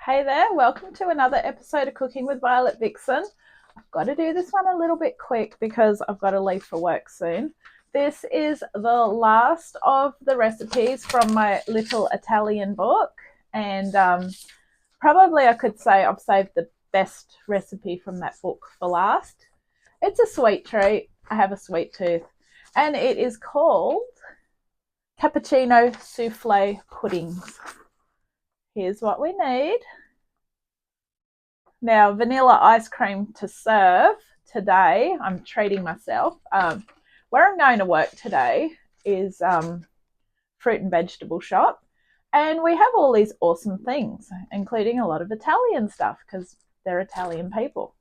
Hey there, welcome to another episode of Cooking with Violet Vixen. I've got to do this one a little bit quick because I've got to leave for work soon. This is the last of the recipes from my little Italian book, and probably I could say I've saved the best recipe from that book for last. It's a sweet treat. I have a sweet tooth, and it is called cappuccino soufflé puddings. Here's what we need. Now, vanilla ice cream to serve today. I'm treating myself. Where I'm going to work today is fruit and vegetable shop, and we have all these awesome things, including a lot of Italian stuff because they're Italian people.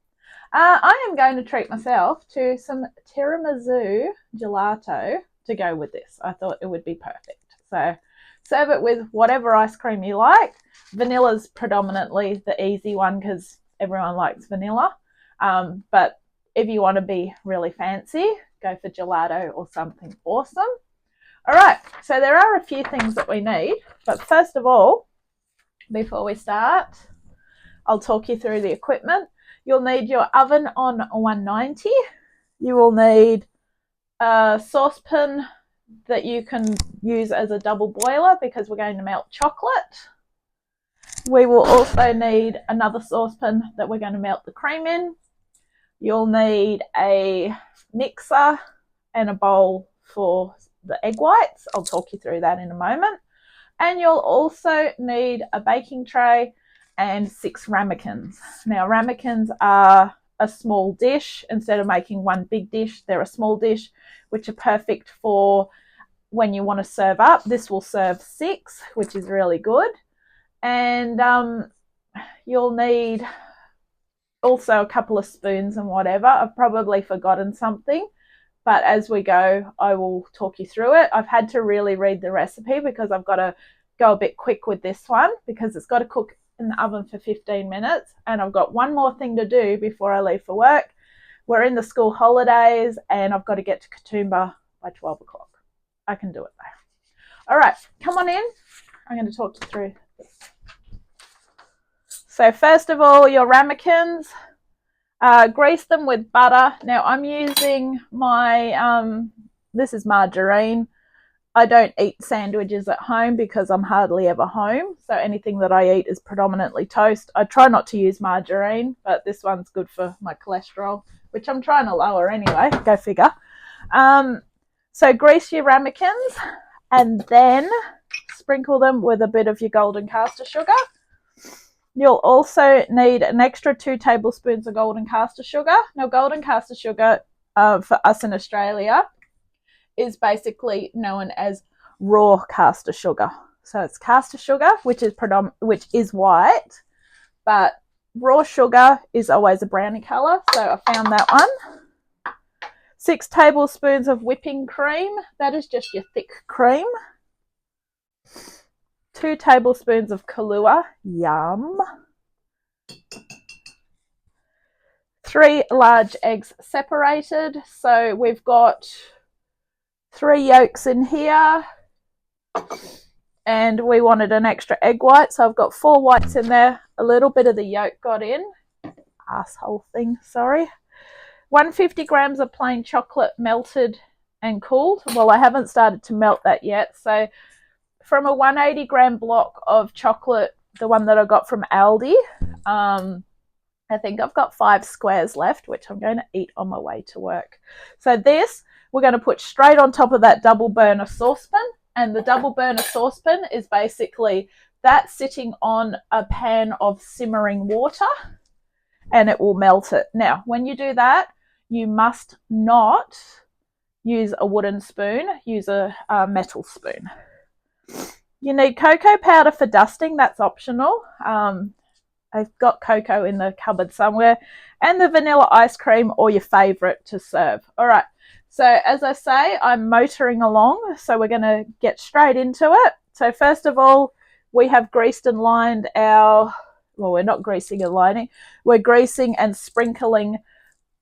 I am going to treat myself to some tiramisu gelato to go with this. I thought it would be perfect. So serve it with whatever ice cream you like. Vanilla's predominantly the easy one because everyone likes vanilla. But if you want to be really fancy, go for gelato or something awesome. All right, so there are a few things that we need. But first of all, before we start, I'll talk you through the equipment. You'll need your oven on 190. You will need a saucepan that you can use as a double boiler because we're going to melt chocolate. We will also need another saucepan that we're going to melt the cream in. You'll need a mixer and a bowl for the egg whites. I'll talk you through that in a moment. And you'll also need a baking tray and 6 ramekins. Now, ramekins are a small dish. Instead of making one big dish, they're a small dish, which are perfect for when you want to serve up. This will serve 6, which is really good. And you'll need also a couple of spoons and whatever. I've probably forgotten something, but as we go, I will talk you through it. I've had to really read the recipe because I've got to go a bit quick with this one because it's got to cook in the oven for 15 minutes. And I've got one more thing to do before I leave for work. We're in the school holidays and I've got to get to Katoomba by 12 o'clock. I can do it though. All right, come on in. I'm going to talk you through this. So first of all, your ramekins, grease them with butter. Now I'm using my, this is margarine. I don't eat sandwiches at home because I'm hardly ever home. So anything that I eat is predominantly toast. I try not to use margarine, but this one's good for my cholesterol, which I'm trying to lower anyway. Go figure. So grease your ramekins and then sprinkle them with a bit of your golden caster sugar. You'll also need an extra 2 tablespoons of golden caster sugar. Now, golden caster sugar for us in Australia is basically known as raw caster sugar. So it's caster sugar, which is white, but raw sugar is always a brownie colour. So I found that one. 6 tablespoons of whipping cream. That is just your thick cream. 2 tablespoons of Kahlua. Yum. 3 large eggs separated. So we've got 3 yolks in here. And we wanted an extra egg white. So I've got 4 whites in there. A little bit of the yolk got in. Asshole thing, sorry. 150 grams of plain chocolate melted and cooled. Well, I haven't started to melt that yet. So from a 180 gram block of chocolate, the one that I got from Aldi, I think I've got 5 squares left, which I'm going to eat on my way to work. So this, we're going to put straight on top of that double burner saucepan. And the double burner saucepan is basically that sitting on a pan of simmering water, and it will melt it. Now, when you do that, you must not use a wooden spoon, use a metal spoon. You need cocoa powder for dusting. That's optional. I've got cocoa in the cupboard somewhere. And the vanilla ice cream or your favourite to serve. All right. So as I say, I'm motoring along. So we're going to get straight into it. So first of all, we have greased and lined our, well, we're not greasing and lining. We're greasing and sprinkling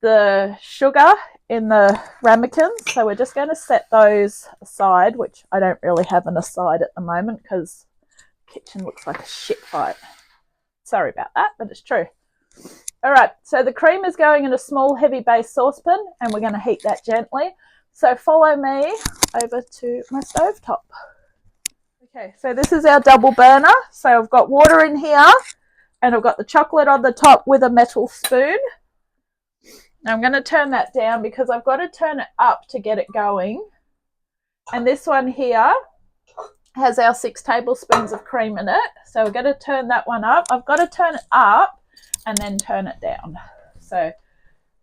the sugar in the ramekins. So we're just going to set those aside, which I don't really have an aside at the moment because the kitchen looks like a shit fight. Sorry about that, but it's true. All right, so the cream is going in a small heavy base saucepan and we're going to heat that gently. So follow me over to my stovetop. Okay, so this is our double burner. So I've got water in here and I've got the chocolate on the top with a metal spoon. Now I'm going to turn that down because I've got to turn it up to get it going. And this one here has our 6 tablespoons of cream in it. So we're going to turn that one up. I've got to turn it up and then turn it down. So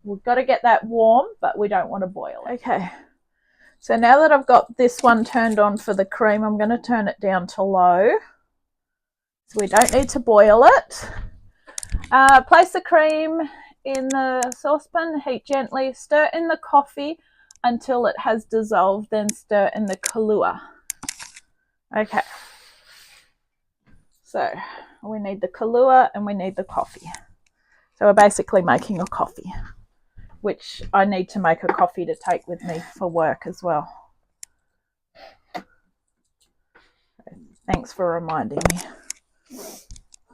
we've got to get that warm, but we don't want to boil it. Okay. So now that I've got this one turned on for the cream, I'm going to turn it down to low. So we don't need to boil it. Place the cream in the saucepan, heat gently, stir in the coffee until it has dissolved, then stir in the Kahlua. Okay. So we need the Kahlua and we need the coffee. So we're basically making a coffee, which I need to make a coffee to take with me for work as well. Thanks for reminding me.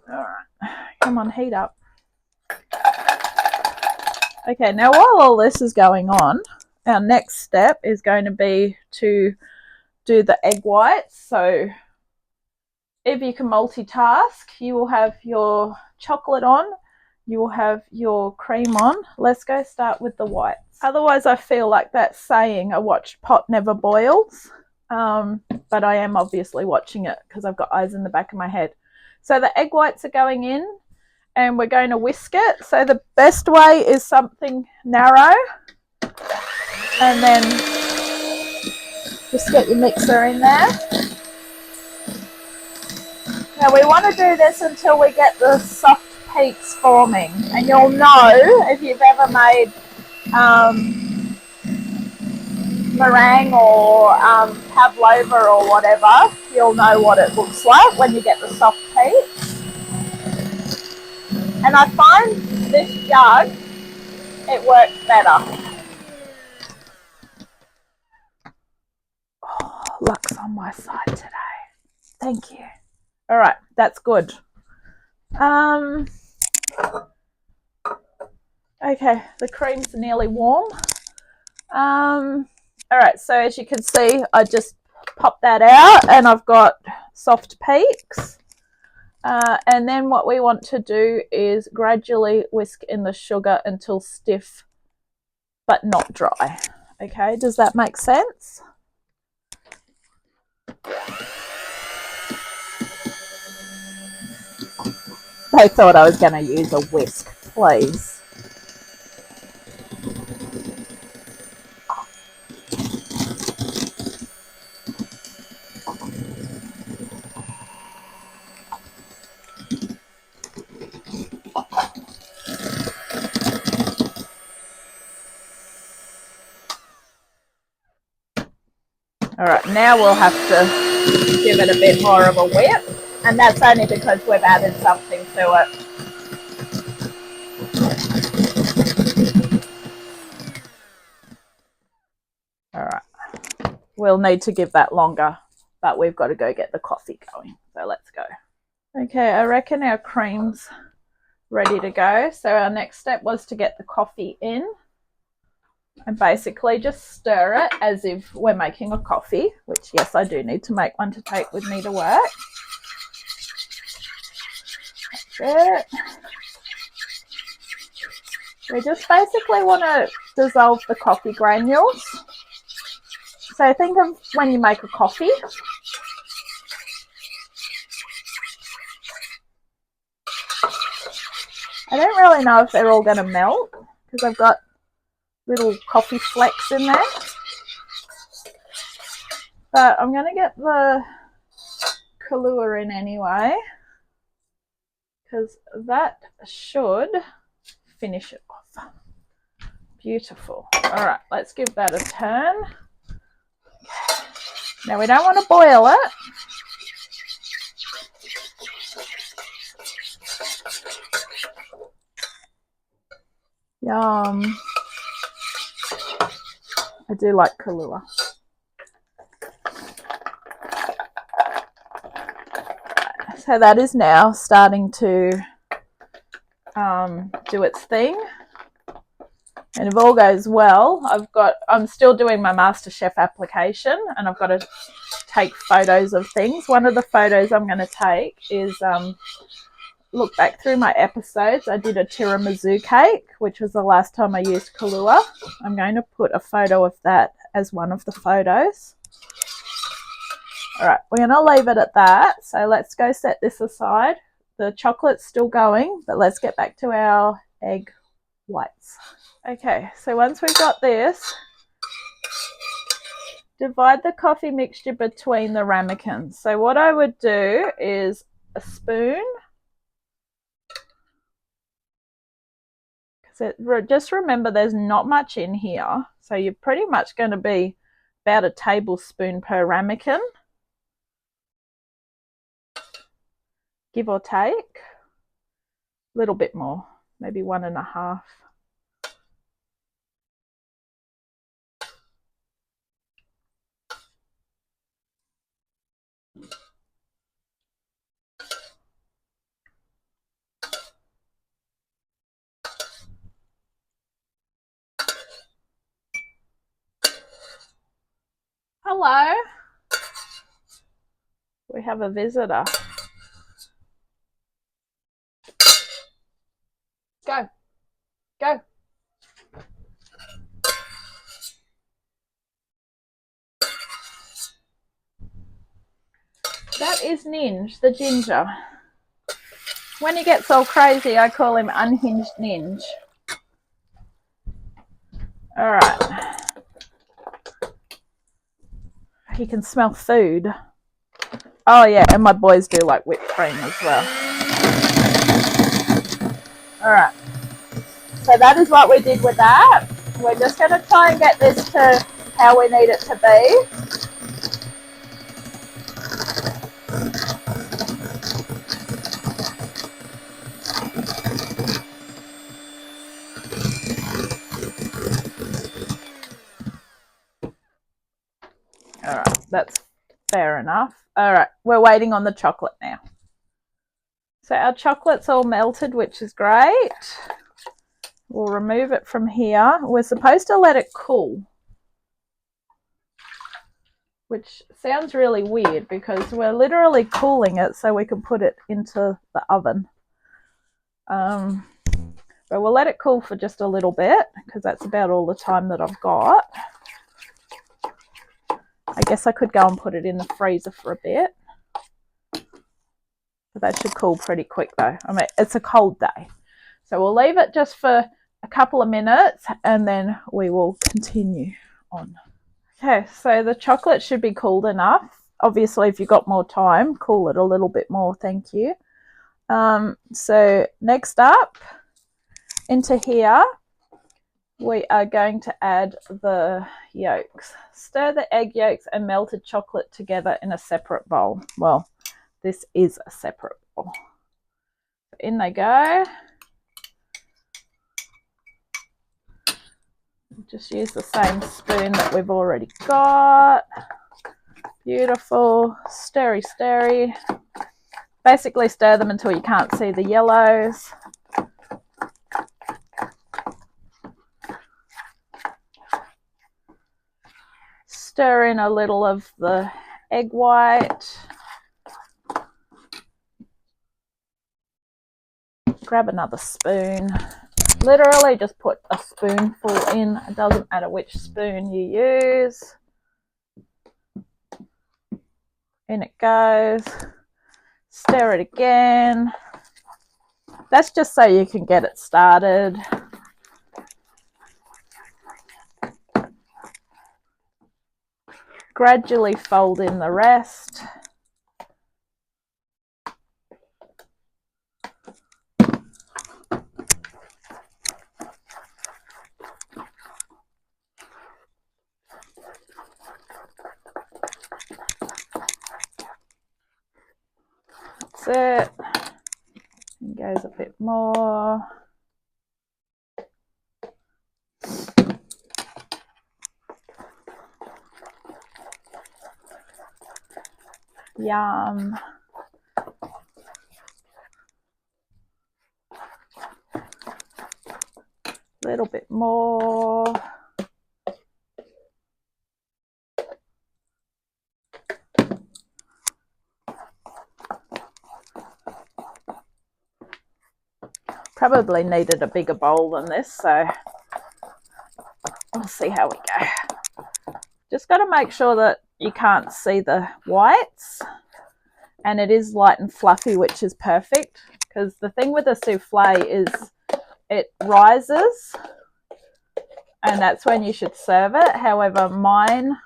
All right, come on, heat up. Okay, now while all this is going on, our next step is going to be to do the egg whites. So if you can multitask, you will have your chocolate on, you will have your cream on. Let's go start with the whites. Otherwise, I feel like that saying, a watched pot never boils. But I am obviously watching it because I've got eyes in the back of my head. So the egg whites are going in and we're going to whisk it. So the best way is something narrow. And then just get your mixer in there. Now we want to do this until we get the soft peaks forming, and you'll know if you've ever made meringue or pavlova or whatever, you'll know what it looks like when you get the soft peaks. And I find this jug, it works better. Oh, luck's on my side today. Thank you. All right, that's good. Okay, the cream's nearly warm. All right, so as you can see, I just popped that out and I've got soft peaks. And then what we want to do is gradually whisk in the sugar until stiff but not dry. Okay, does that make sense? They thought I was going to use a whisk, please. All right, now we'll have to give it a bit more of a whip, and that's only because we've added something to it. All right, we'll need to give that longer, but we've got to go get the coffee going, so let's go. Okay, I reckon our cream's ready to go. So our next step was to get the coffee in and basically just stir it as if we're making a coffee, which yes, I do need to make one to take with me to work. That's it. We just basically want to dissolve the coffee granules. So think of when you make a coffee. I don't really know if they're all going to melt because I've got little coffee flecks in there. But I'm going to get the Kahlua in anyway because that should finish it off. Beautiful. All right, let's give that a turn. Now we don't want to boil it. Yum. I do like Kahlua. So that is now starting to do its thing. And if all goes well, I'm still doing my MasterChef application, and I've got to take photos of things. One of the photos I'm going to take is look back through my episodes. I did a tiramisu cake, which was the last time I used Kahlua. I'm going to put a photo of that as one of the photos. All right, we're going to leave it at that. So let's go set this aside. The chocolate's still going, but let's get back to our egg whites. Okay, so once we've got this, divide the coffee mixture between the ramekins. So what I would do is a spoon, because just remember there's not much in here, so you're pretty much going to be about a tablespoon per ramekin, give or take. A little bit more, maybe 1.5. Hello. We have a visitor. Go. Go. That is Ninja, the ginger. When he gets all crazy, I call him Unhinged Ninja. All right. He can smell food. Oh yeah, and my boys do like whipped cream as well. All right. So that is what we did with that. We're just going to try and get this to how we need it to be. All right, that's fair enough. All right, we're waiting on the chocolate now. So our chocolate's all melted, which is great. We'll remove it from here. We're supposed to let it cool, which sounds really weird because we're literally cooling it so we can put it into the oven. But we'll let it cool for just a little bit because that's about all the time that I've got. I guess I could go and put it in the freezer for a bit. But that should cool pretty quick though. I mean, it's a cold day. So we'll leave it just for a couple of minutes and then we will continue on. Okay, so the chocolate should be cooled enough. Obviously, if you've got more time, cool it a little bit more, thank you. So next up, into here, we are going to add the yolks. Stir the egg yolks and melted chocolate together in a separate bowl. Well, this is a separate bowl. In they go. Just use the same spoon that we've already got. Beautiful. Stirry, stirry. Basically stir them until you can't see the yellows. Stir in a little of the egg white. Grab another spoon. Literally just put a spoonful in. It doesn't matter which spoon you use. In it goes. Stir it again. That's just so you can get it started. Gradually fold in the rest. That's it. And goes a bit more. Yum. little bit more. Probably needed a bigger bowl than this, so we'll see how we go. Just got to make sure that you can't see the whites, and it is light and fluffy, which is perfect, because the thing with a soufflé is it rises, and that's when you should serve it. However, mine,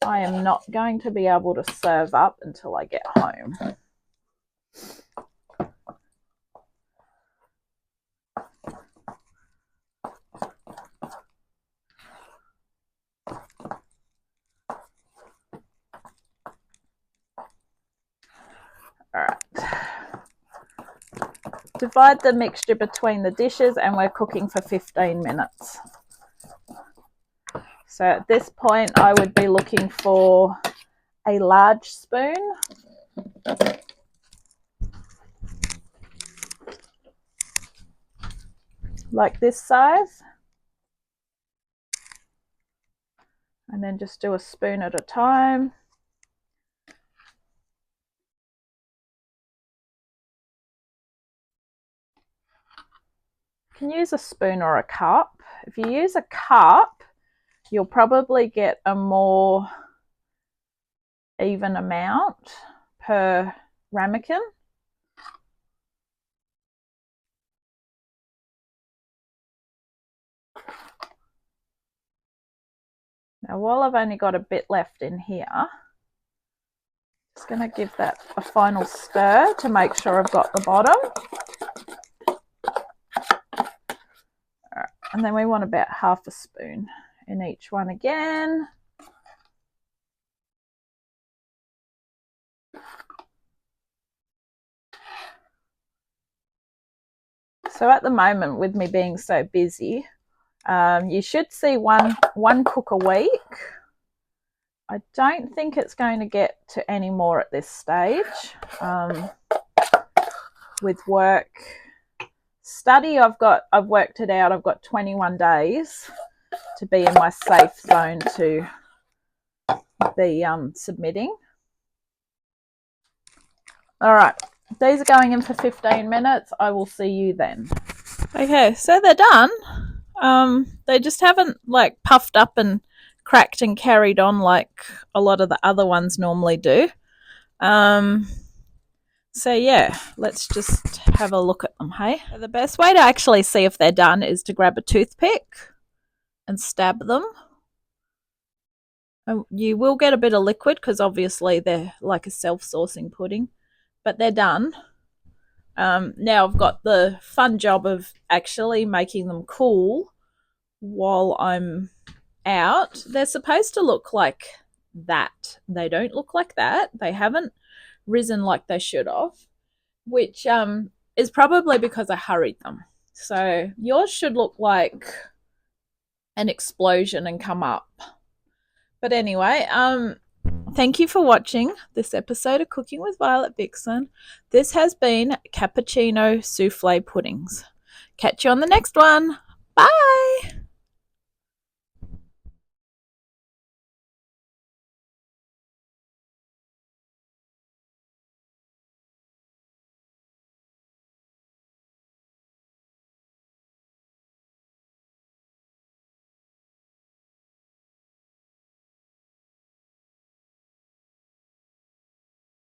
I am not going to be able to serve up until I get home. All right. Divide the mixture between the dishes, and we're cooking for 15 minutes. So at this point, I would be looking for a large spoon. Like this size. And then just do a spoon at a time. You can use a spoon or a cup. If you use a cup, you'll probably get a more even amount per ramekin. Now, while I've only got a bit left in here, just going to give that a final stir to make sure I've got the bottom. All right. And then we want about half a spoon in each one again. So at the moment, with me being so busy, you should see one cook a week. I don't think it's going to get to any more at this stage. With work, study, I've worked it out. I've got 21 days to be in my safe zone to be submitting. All right, these are going in for 15 minutes. I will see you then. Okay, so they're done. They just haven't like puffed up and cracked and carried on like a lot of the other ones normally do. So yeah, let's just have a look at them, hey? The best way to actually see if they're done is to grab a toothpick and stab them. You will get a bit of liquid because obviously they're like a self-saucing pudding, but they're done. Now I've got the fun job of actually making them cool while I'm out. They're supposed to look like that. They don't look like that. They haven't risen like they should have, which is probably because I hurried them. So yours should look like an explosion and come up. But anyway, thank you for watching this episode of Cooking with Violet Vixen. This has been Cappuccino Soufflé Puddings. Catch you on the next one. Bye!